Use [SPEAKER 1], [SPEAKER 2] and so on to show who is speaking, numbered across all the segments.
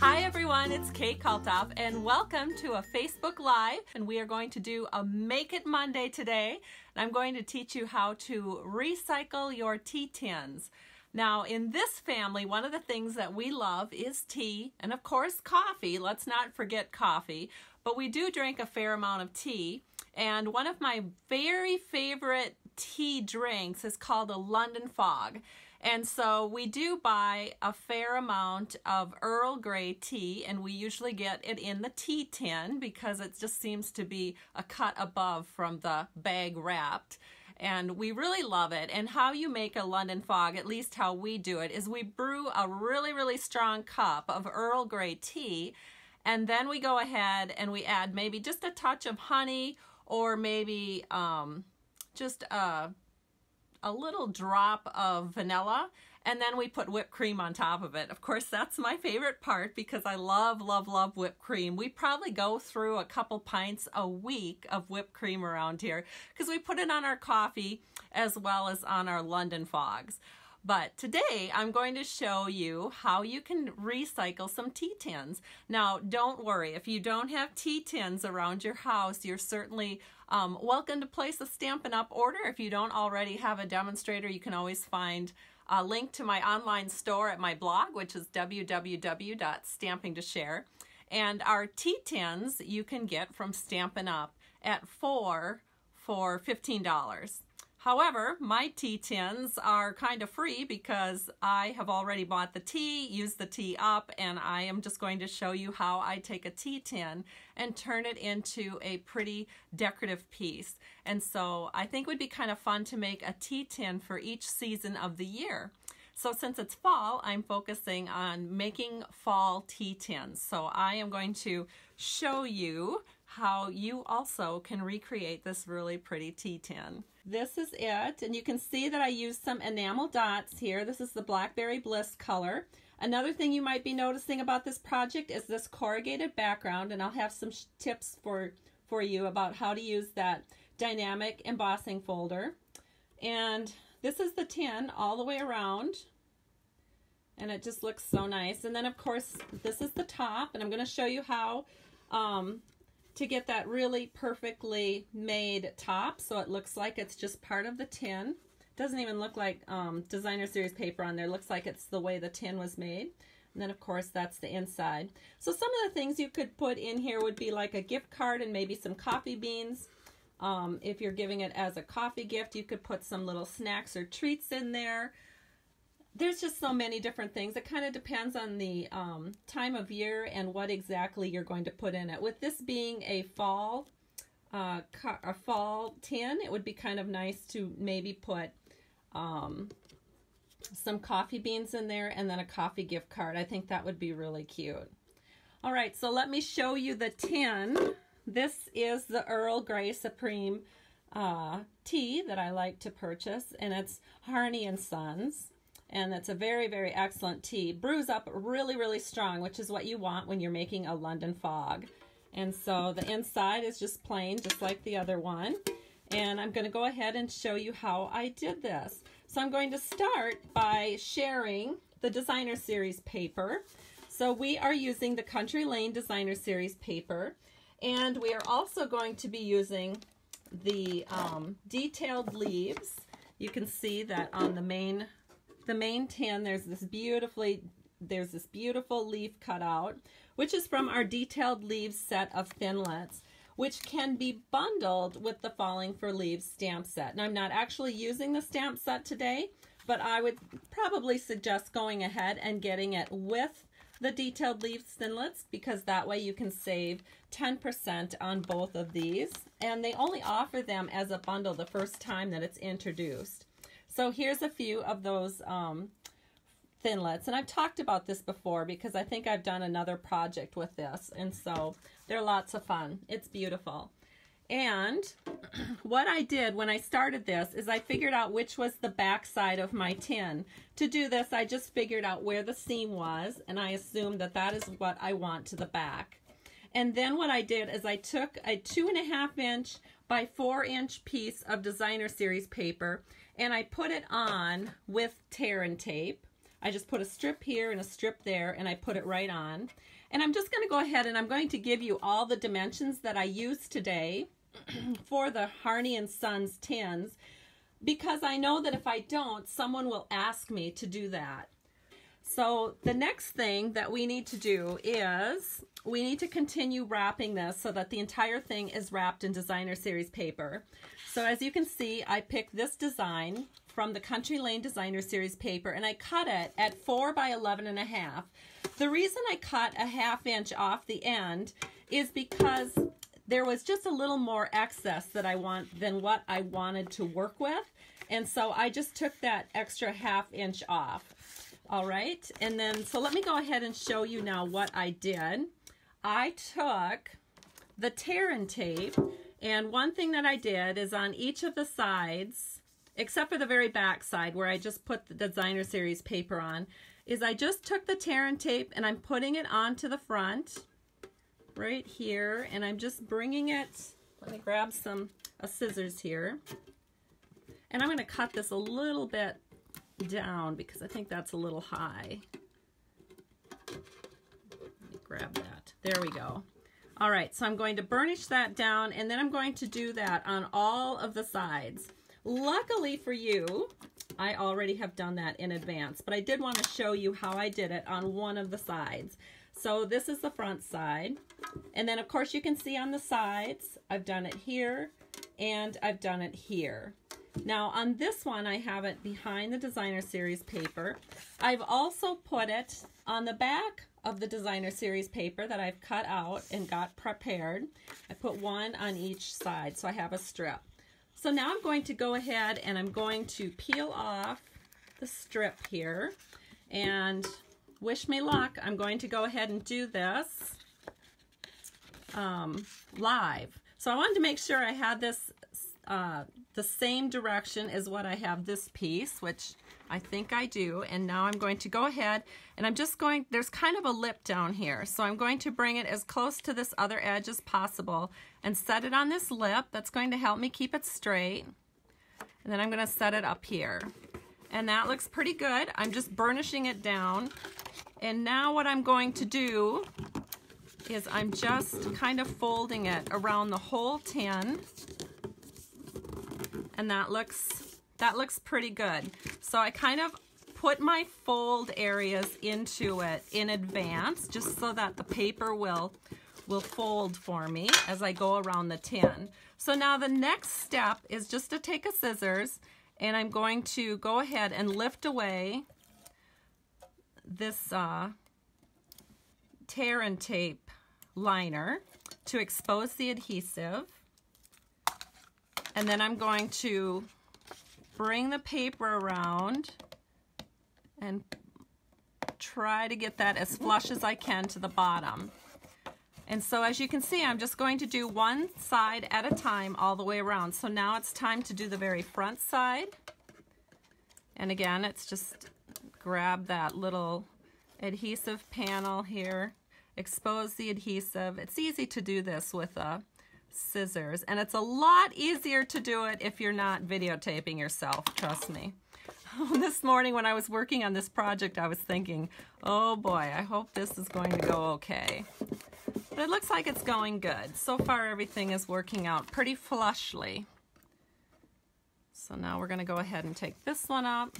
[SPEAKER 1] Hi everyone, it's Kate Kalthoff and welcome to a Facebook Live, and we are going to do a Make It Monday today. And I'm going to teach you how to recycle your tea tins. Now in this family, one of the things that we love is tea and of course coffee. Let's not forget coffee, but we do drink a fair amount of tea. And one of my very favorite tea drinks is called a London Fog. And so we do buy a fair amount of Earl Grey tea, and we usually get it in the tea tin because it just seems to be a cut above from the bag wrapped. And we really love it. And how you make a London Fog, at least how we do it, is we brew a really strong cup of Earl Grey tea, and then we go ahead and we add maybe just a touch of honey, or maybe just a little drop of vanilla, and then we put whipped cream on top of it. Of course, that's my favorite part because I love whipped cream. We probably go through a couple pints a week of whipped cream around here because we put it on our coffee as well as on our London Fogs. But today I'm going to show you how you can recycle some tea tins. Now don't worry, if you don't have tea tins around your house, you're certainly welcome to place a Stampin' Up! Order. If you don't already have a demonstrator, you can always find a link to my online store at my blog, which is www.stamping2share. And our tea tins you can get from Stampin' Up! At 4 for $15. However, my tea tins are kind of free because I have already bought the tea, used the tea up, and I am just going to show you how I take a tea tin and turn it into a pretty decorative piece. And so I think it would be kind of fun to make a tea tin for each season of the year. So since it's fall, I'm focusing on making fall tea tins. So I am going to show you how you also can recreate this really pretty tea tin. This is it, and you can see that I used some enamel dots here. This is the Blackberry Bliss color. Another thing you might be noticing about this project is this corrugated background, and I'll have some tips for you about how to use that dynamic embossing folder. And this is the tin all the way around, and it just looks so nice. And then of course this is the top, and I'm going to show you how to get that really perfectly made top so it looks like it's just part of the tin. Doesn't even look like designer series paper on there. It looks like it's the way the tin was made. And then of course that's the inside. So some of the things you could put in here would be like a gift card and maybe some coffee beans. If you're giving it as a coffee gift, you could put some little snacks or treats in there. There's just so many different things. It kind of depends on the time of year and what exactly you're going to put in it. With this being a fall tin, it would be kind of nice to maybe put some coffee beans in there and then a coffee gift card. I think that would be really cute. All right, so let me show you the tin. This is the Earl Grey Supreme tea that I like to purchase, and it's Harney & Sons. And it's a very excellent tea. Brews up really strong, which is what you want when you're making a London Fog. And so the inside is just plain, just like the other one. And I'm going to go ahead and show you how I did this. So I'm going to start by sharing the designer series paper. So we are using the Country Lane designer series paper. And we are also going to be using the Detailed Leaves. You can see that on the main tin there's this beautiful leaf cut out, which is from our Detailed Leaves set of Thinlits, which can be bundled with the Falling for Leaves stamp set. And I'm not actually using the stamp set today, but I would probably suggest going ahead and getting it with the Detailed Leaves Thinlits, because that way you can save 10% on both of these, and they only offer them as a bundle the first time that it's introduced. So here's a few of those Thinlits, and I've talked about this before because I think I've done another project with this, and so they're lots of fun. It's beautiful. And what I did when I started this is I figured out which was the back side of my tin. To do this, I just figured out where the seam was, and I assumed that that is what I want to the back. And then what I did is I took a 2.5 inch by 4 inch piece of designer series paper, and I put it on with tear and tape. I just put a strip here and a strip there, and I put it right on. And I'm just going to go ahead and I'm going to give you all the dimensions that I used today for the Harney & Sons tins, because I know that if I don't, someone will ask me to do that. So the next thing that we need to do is we need to continue wrapping this so that the entire thing is wrapped in designer series paper. So as you can see, I picked this design from the Country Lane designer series paper, and I cut it at 4 by 11.5. The reason I cut a 1/2 inch off the end is because there was just a little more excess than what I wanted to work with, and so I just took that extra 1/2 inch off. All right, and then so let me go ahead and show you now what I did. I took the tear and tape, and one thing that I did is on each of the sides, except for the very back side where I just put the designer series paper on, is I just took the tear and tape and I'm putting it onto the front right here, and I'm just bringing it, let me grab a scissors here, and I'm going to cut this a little bit down because I think that's a little high. Let me grab that. There we go. All right, so I'm going to burnish that down, and then I'm going to do that on all of the sides. Luckily for you, I already have done that in advance, but I did want to show you how I did it on one of the sides. So this is the front side, and then of course you can see on the sides, I've done it here, and I've done it here. Now on this one, I have it behind the designer series paper. I've also put it on the back of the designer series paper that I've cut out and got prepared. I put one on each side, so I have a strip. So now I'm going to go ahead and I'm going to peel off the strip here, and wish me luck, I'm going to go ahead and do this live. So I wanted to make sure I had this the same direction as what I have this piece, which I think I do. And now I'm going to go ahead and I'm just going, there's kind of a lip down here, so I'm going to bring it as close to this other edge as possible and set it on this lip. That's going to help me keep it straight. And then I'm going to set it up here. And that looks pretty good. I'm just burnishing it down. And now what I'm going to do is I'm just kind of folding it around the whole tin. And that looks pretty good. So I kind of put my fold areas into it in advance, just so that the paper will fold for me as I go around the tin. So now the next step is just to take a scissors, and I'm going to go ahead and lift away this tear and tape liner to expose the adhesive. And then I'm going to bring the paper around and try to get that as flush as I can to the bottom. And so as you can see, I'm just going to do one side at a time all the way around. So now it's time to do the very front side. And again, it's just grab that little adhesive panel here, expose the adhesive. It's easy to do this with a scissors, and it's a lot easier to do it if you're not videotaping yourself, trust me. This morning when I was working on this project, I was thinking, oh boy, I hope this is going to go okay. But it looks like it's going good. So far everything is working out pretty flushly. So now we're going to go ahead and take this one up,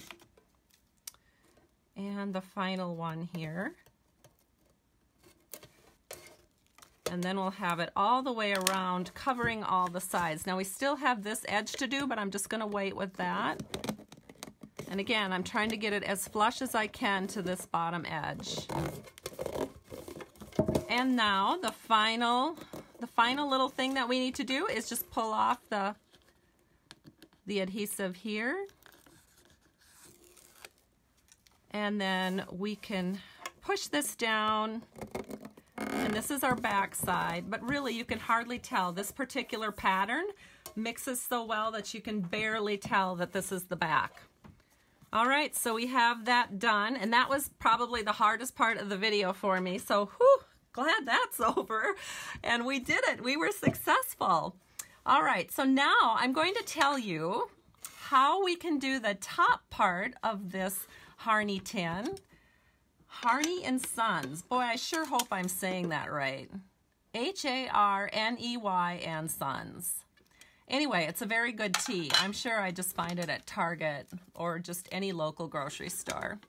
[SPEAKER 1] and the final one here. And then we'll have it all the way around, covering all the sides. Now we still have this edge to do, but I'm just going to wait with that. And again, I'm trying to get it as flush as I can to this bottom edge. And now the final little thing that we need to do is just pull off the adhesive here. And then we can push this down. And this is our back side, but really you can hardly tell. This particular pattern mixes so well that you can barely tell that this is the back. All right, so we have that done, and that was probably the hardest part of the video for me. So, whew, glad that's over. And we did it. We were successful. All right, so now I'm going to tell you how we can do the top part of this Harney tin. Harney and Sons. Boy, I sure hope I'm saying that right. H-A-R-N-E-Y and Sons. Anyway, it's a very good tea. I'm sure I just find it at Target or just any local grocery store.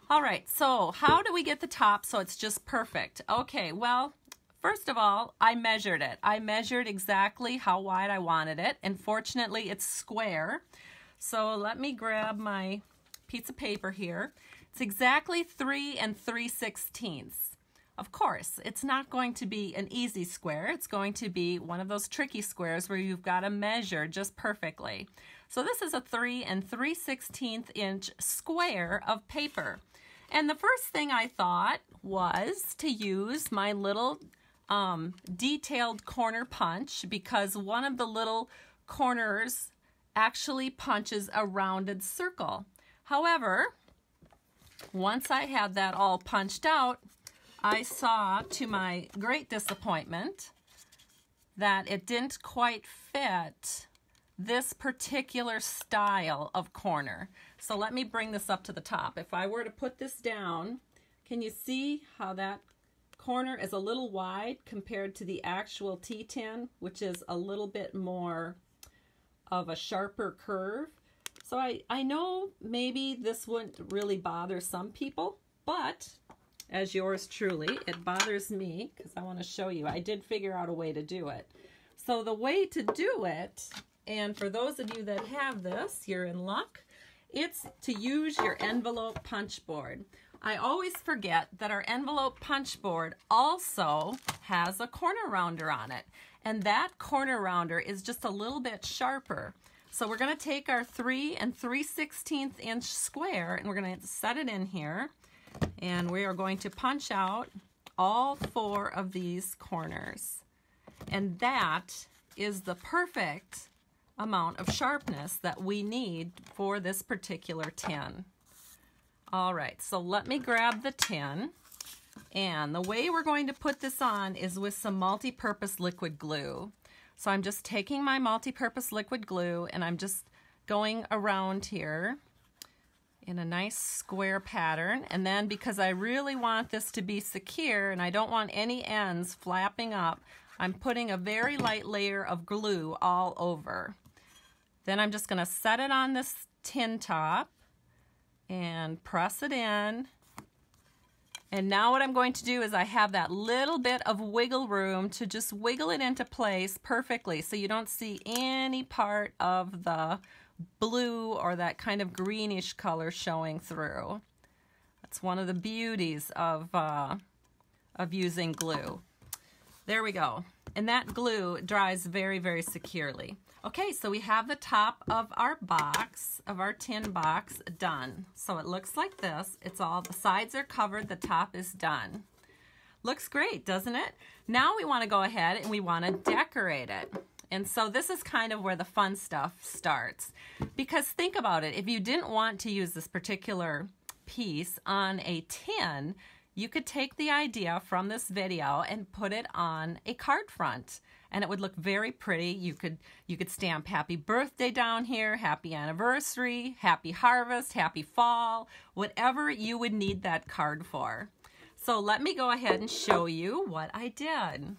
[SPEAKER 1] All right, so how do we get the top so it's just perfect? Okay, well, first of all, I measured it. I measured exactly how wide I wanted it, and fortunately it's square. So let me grab my piece of paper here. It's exactly 3 3/16. Of course, it's not going to be an easy square. It's going to be one of those tricky squares where you've got to measure just perfectly. So this is a 3 3/16 inch square of paper. And the first thing I thought was to use my little detailed corner punch, because one of the little corners actually punches a rounded circle. However, once I had that all punched out, I saw, to my great disappointment, that it didn't quite fit this particular style of corner. So let me bring this up to the top. If I were to put this down, can you see how that corner is a little wide compared to the actual tea tin, which is a little bit more of a sharper curve? So I know maybe this wouldn't really bother some people, but as yours truly, it bothers me because I want to show you. I did figure out a way to do it. So the way to do it, and for those of you that have this, you're in luck, it's to use your envelope punch board. I always forget that our envelope punch board also has a corner rounder on it, and that corner rounder is just a little bit sharper. So we're going to take our 3 3/16 inch square and we're going to set it in here, and we are going to punch out all 4 of these corners. And that is the perfect amount of sharpness that we need for this particular tin. All right, so let me grab the tin, and the way we're going to put this on is with some multi-purpose liquid glue. So I'm just taking my multi-purpose liquid glue and I'm just going around here in a nice square pattern, and then because I really want this to be secure and I don't want any ends flapping up, I'm putting a very light layer of glue all over. Then I'm just going to set it on this tin top and press it in. And now what I'm going to do is I have that little bit of wiggle room to just wiggle it into place perfectly so you don't see any part of the blue or that kind of greenish color showing through. That's one of the beauties of using glue. There we go. And that glue dries very, very securely. Okay, so we have the top of our box, of our tin box, done. So it looks like this. It's all, the sides are covered, the top is done. Looks great, doesn't it? Now we want to go ahead and we want to decorate it. And so this is kind of where the fun stuff starts. Because think about it, if you didn't want to use this particular piece on a tin, you could take the idea from this video and put it on a card front, and it would look very pretty. You could stamp happy birthday down here, happy anniversary, happy harvest, happy fall, whatever you would need that card for. So let me go ahead and show you what I did.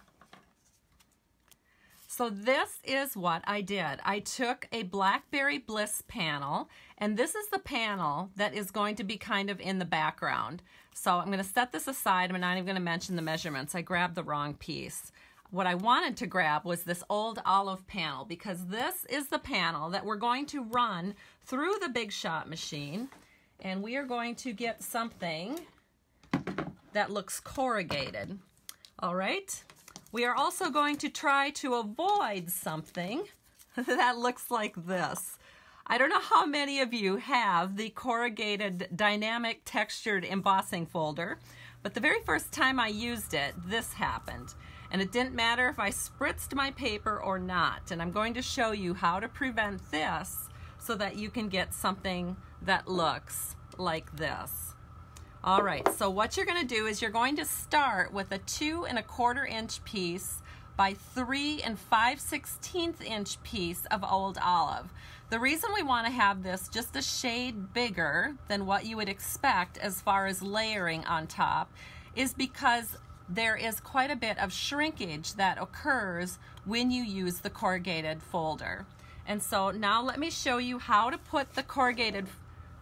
[SPEAKER 1] So this is what I did. I took a Blackberry Bliss panel, and this is the panel that is going to be kind of in the background. So I'm going to set this aside. I'm not even going to mention the measurements. I grabbed the wrong piece. What I wanted to grab was this old olive panel, because this is the panel that we're going to run through the Big Shot machine, and we are going to get something that looks corrugated. All right. We are also going to try to avoid something that looks like this. I don't know how many of you have the corrugated dynamic textured embossing folder, but the very first time I used it, this happened. And it didn't matter if I spritzed my paper or not. And I'm going to show you how to prevent this so that you can get something that looks like this. All right, so what you're going to do is you're going to start with a 2 1/4 inch piece, by 3 5/16 inch piece of old olive. The reason we want to have this just a shade bigger than what you would expect as far as layering on top is because there is quite a bit of shrinkage that occurs when you use the corrugated folder. And so now let me show you how to put the corrugated,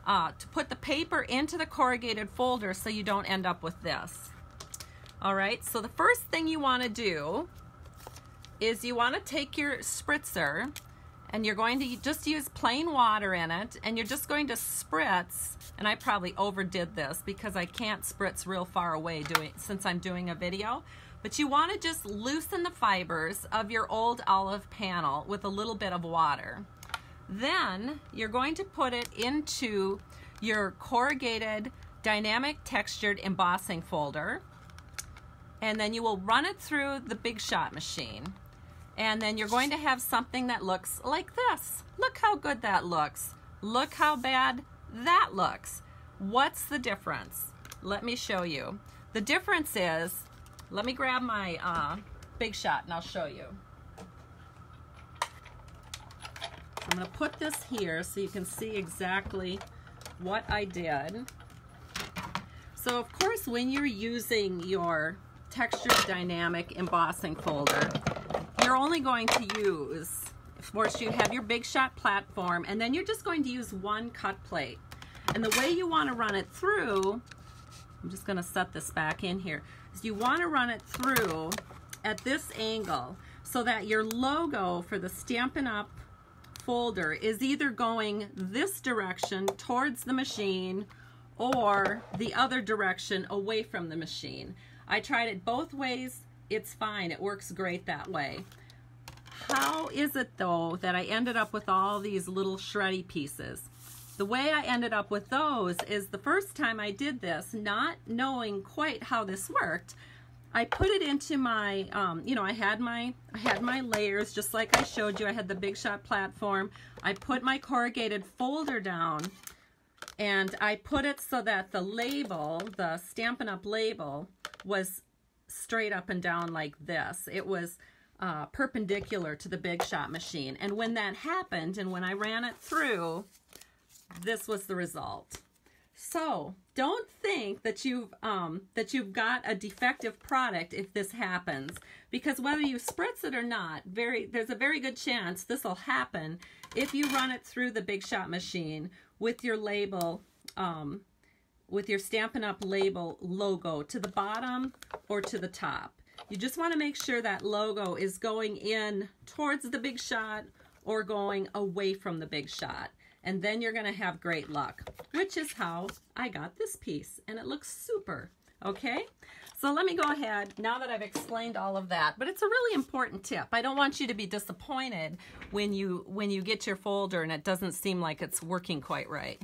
[SPEAKER 1] to put the paper into the corrugated folder so you don't end up with this. All right, so the first thing you want to do is you want to take your spritzer and you're going to just use plain water in it, and you're just going to spritz, and I probably overdid this because I can't spritz real far away since I'm doing a video, but you want to just loosen the fibers of your old olive panel with a little bit of water. Then you're going to put it into your corrugated dynamic textured embossing folder, and then you will run it through the Big Shot machine. And then you're going to have something that looks like this. Look how good that looks. Look how bad that looks. What's the difference? Let me show you. The difference is, let me grab my Big Shot and I'll show you. I'm going to put this here so you can see exactly what I did. So of course, when you're using your textured dynamic embossing folder, you're only going to use, of course, you have your Big Shot platform, and then you're just going to use one cut plate. And the way you want to run it through, I'm just going to set this back in here, is you want to run it through at this angle so that your logo for the Stampin' Up folder is either going this direction towards the machine or the other direction away from the machine. I tried it both ways. It's fine. It works great that way. How is it though that I ended up with all these little shreddy pieces? The way I ended up with those is the first time I did this, not knowing quite how this worked, I put it into my, you know, I had my layers just like I showed you. I had the Big Shot platform. I put my corrugated folder down and I put it so that the label, the Stampin' Up label, was straight up and down like this. It was perpendicular to the Big Shot machine. And when that happened and when I ran it through, this was the result. So don't think that you've got a defective product if this happens, because whether you spritz it or not, there's a very good chance this will happen if you run it through the Big Shot machine with your label, with your Stampin' Up label logo to the bottom or to the top. You just want to make sure that logo is going in towards the Big Shot or going away from the Big Shot. And then you're going to have great luck, which is how I got this piece. And it looks super, okay? So let me go ahead, now that I've explained all of that, but it's a really important tip. I don't want you to be disappointed when you get your folder and it doesn't seem like it's working quite right.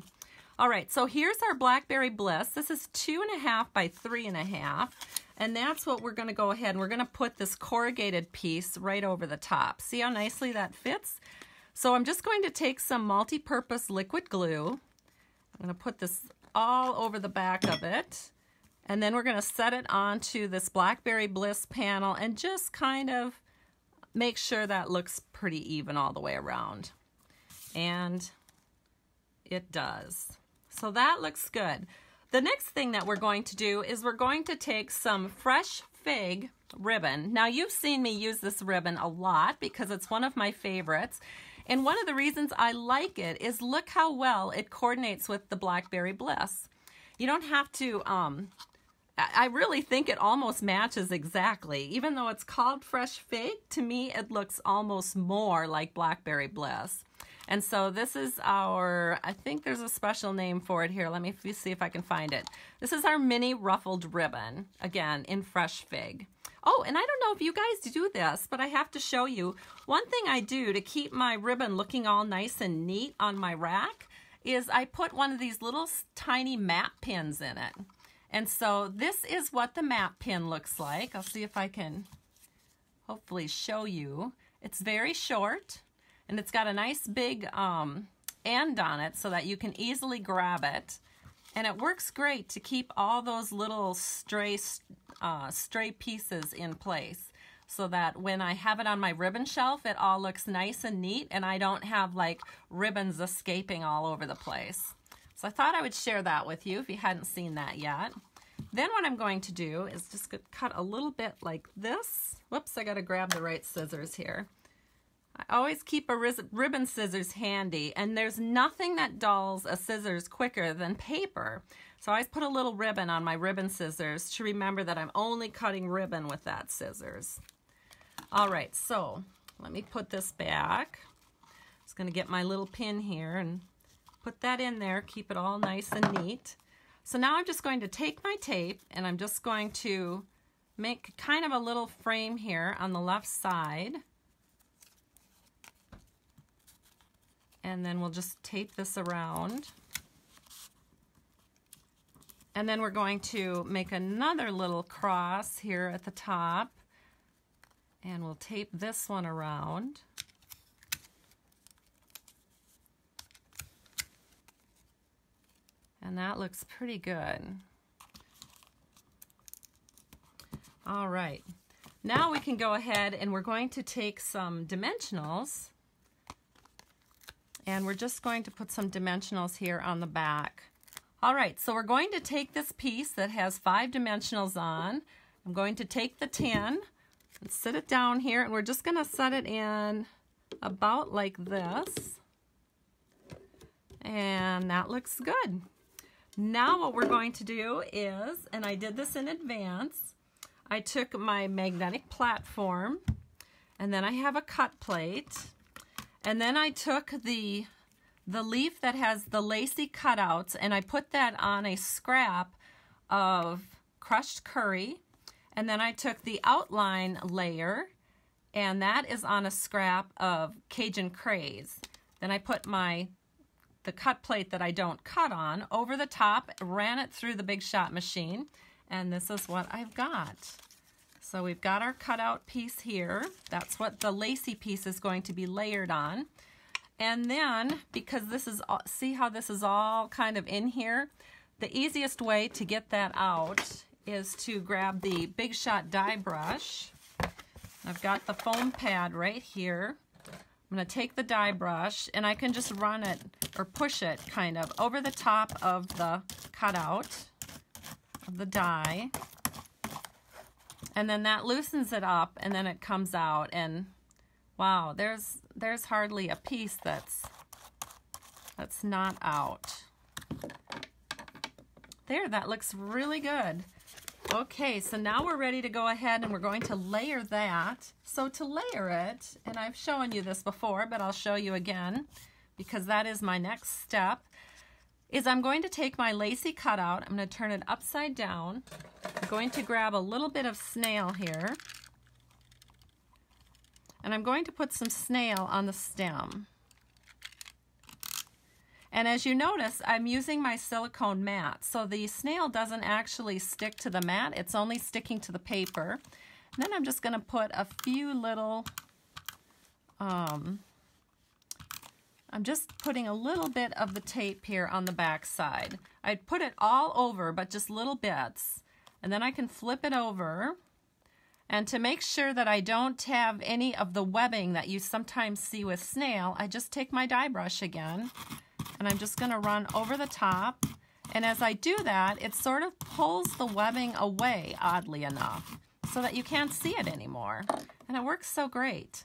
[SPEAKER 1] All right, so here's our Blackberry Bliss. This is 2.5 by 3.5, and that's what we're going to go ahead and we're going to put this corrugated piece right over the top. See how nicely that fits? So I'm just going to take some multi-purpose liquid glue. I'm going to put this all over the back of it, and then we're going to set it onto this Blackberry Bliss panel and just kind of make sure that looks pretty even all the way around. And it does. So that looks good. The next thing that we're going to do is we're going to take some fresh fig ribbon. Now you've seen me use this ribbon a lot because it's one of my favorites. And one of the reasons I like it is look how well it coordinates with the Blackberry Bliss. You don't have to, I really think it almost matches exactly. Even though it's called Fresh Fig, to me it looks almost more like Blackberry Bliss. And so this is our, I think there's a special name for it here. Let me see if I can find it. This is our mini ruffled ribbon, again, in Fresh Fig. Oh, and I don't know if you guys do this, but I have to show you. One thing I do to keep my ribbon looking all nice and neat on my rack is I put one of these little tiny map pins in it. And so this is what the map pin looks like. I'll see if I can hopefully show you. It's very short, and it's got a nice big end on it so that you can easily grab it. And it works great to keep all those little stray pieces in place. so that when I have it on my ribbon shelf, it all looks nice and neat and I don't have like ribbons escaping all over the place. So I thought I would share that with you if you hadn't seen that yet. Then what I'm going to do is just cut a little bit like this. Whoops, I got to grab the right scissors here. I always keep a ribbon scissors handy, and there's nothing that dulls a scissors quicker than paper. So I always put a little ribbon on my ribbon scissors to remember that I'm only cutting ribbon with that scissors. All right, so let me put this back. I'm just going to get my little pin here and put that in there, keep it all nice and neat. So now I'm just going to take my tape and I'm just going to make kind of a little frame here on the left side. And then we'll just tape this around. And then we're going to make another little cross here at the top. And we'll tape this one around. And that looks pretty good. All right. Now we can go ahead and we're going to take some dimensionals. And we're just going to put some dimensionals here on the back. All right, so we're going to take this piece that has 5 dimensionals on. I'm going to take the tin and sit it down here, and we're just going to set it in about like this. And that looks good. Now what we're going to do is, and I did this in advance, I took my magnetic platform, and then I have a cut plate. And then I took the leaf that has the lacy cutouts and I put that on a scrap of crushed curry. And then I took the outline layer and that is on a scrap of Cajun craze. Then I put the cut plate that I don't cut on over the top, ran it through the Big Shot machine, and this is what I've got. So we've got our cutout piece here. That's what the lacy piece is going to be layered on. And then, because this is, see how this is all kind of in here? The easiest way to get that out is to grab the Big Shot die brush. I've got the foam pad right here. I'm going to take the die brush and I can just run it or push it kind of over the top of the cutout of the die. And then that loosens it up and then it comes out and wow, there's hardly a piece that's not out. There, that looks really good. Okay, so now we're ready to go ahead and we're going to layer that. So to layer it, and I've shown you this before, but I'll show you again because that is my next step, is I'm going to take my lacy cutout, I'm going to turn it upside down. I'm going to grab a little bit of snail here. And I'm going to put some snail on the stem. And as you notice, I'm using my silicone mat. So the snail doesn't actually stick to the mat, it's only sticking to the paper. And then I'm just going to put a few little, I'm just putting a little bit of the tape here on the back side. I'd put it all over, but just little bits. And then I can flip it over. And to make sure that I don't have any of the webbing that you sometimes see with snail, I just take my die brush again, and I'm just going to run over the top. And as I do that, it sort of pulls the webbing away, oddly enough, so that you can't see it anymore. And it works so great.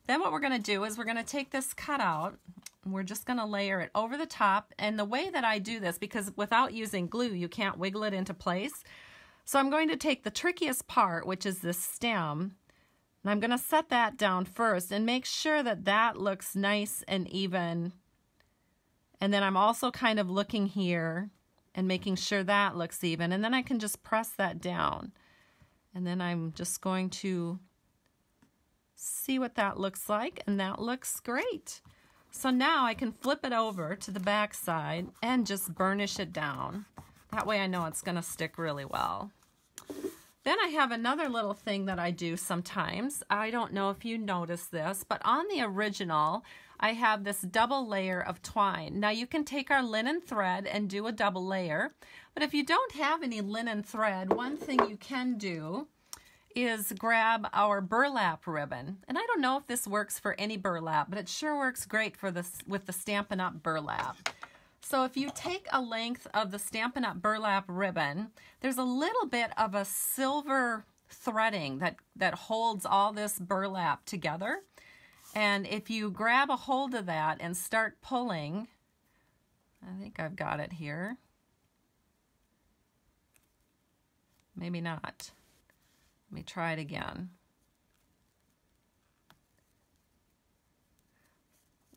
[SPEAKER 1] Then what we're going to do is we're going to take this cutout, and we're just going to layer it over the top. And the way that I do this, because without using glue, you can't wiggle it into place, so I'm going to take the trickiest part, which is this stem, and I'm going to set that down first and make sure that that looks nice and even. And then I'm also kind of looking here and making sure that looks even. And then I can just press that down. And then I'm just going to see what that looks like, and that looks great. So now I can flip it over to the back side and just burnish it down. That way I know it's going to stick really well. Then I have another little thing that I do sometimes. I don't know if you noticed this, but on the original, I have this double layer of twine. Now you can take our linen thread and do a double layer, but if you don't have any linen thread, one thing you can do is grab our burlap ribbon. And I don't know if this works for any burlap, but it sure works great for this with the Stampin' Up! Burlap. So if you take a length of the Stampin' Up! Burlap ribbon, there's a little bit of a silver threading that holds all this burlap together. And if you grab a hold of that and start pulling, I think I've got it here. Maybe not. Let me try it again.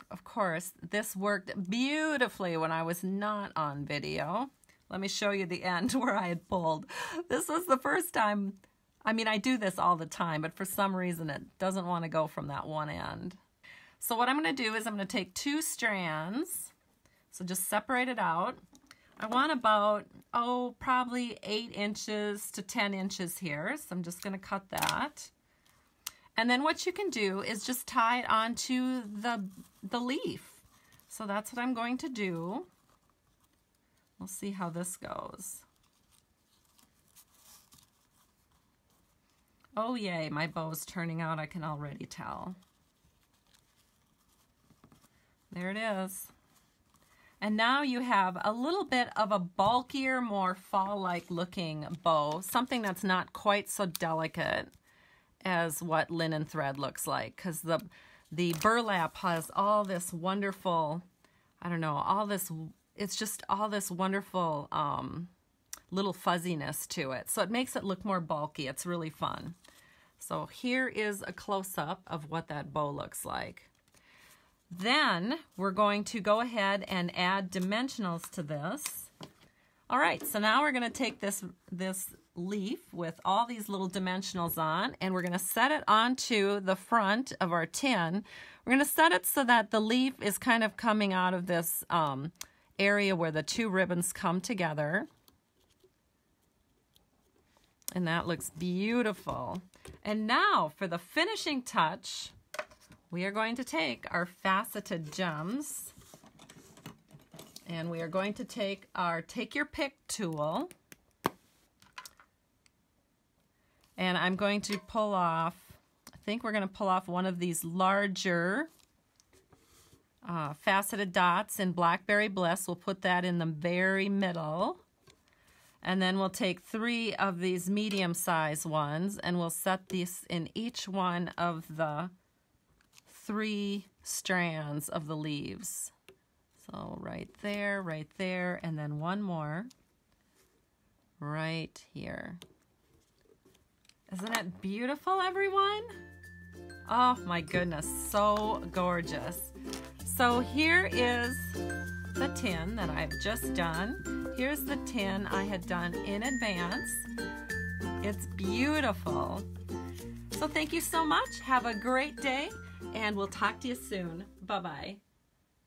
[SPEAKER 1] Of course, this worked beautifully when I was not on video. Let me show you the end where I had pulled. This was the first time. I mean, I do this all the time, but for some reason it doesn't want to go from that one end. So what I'm going to do is I'm going to take 2 strands. So just separate it out. I want about, probably 8 inches to 10 inches here. So I'm just going to cut that. And then what you can do is just tie it onto the leaf. So that's what I'm going to do. We'll see how this goes. Oh yay, my bow's turning out, I can already tell. There it is. And now you have a little bit of a bulkier, more fall-like looking bow, something that's not quite so delicate as what linen thread looks like, because the burlap has all this wonderful, I don't know, all this, it's just all this wonderful little fuzziness to it. So it makes it look more bulky. It's really fun. So here is a close-up of what that bow looks like. Then we're going to go ahead and add dimensionals to this. All right, so now we're going to take this leaf with all these little dimensionals on, and we're going to set it onto the front of our tin. We're going to set it so that the leaf is kind of coming out of this area where the 2 ribbons come together. And that looks beautiful. And now for the finishing touch, we are going to take our faceted gems, and we are going to take our Take Your Pick tool, and I'm going to pull off, I think we're going to pull off one of these larger faceted dots in Blackberry Bliss. We'll put that in the very middle. And then we'll take 3 of these medium-sized ones, and we'll set these in each one of the 3 strands of the leaves. So right there, and then one more right here. Isn't it beautiful, everyone? Oh my goodness, so gorgeous. So here is the tin that I've just done. Here's the tin I had done in advance. It's beautiful. So thank you so much. Have a great day, and we'll talk to you soon. Bye-bye.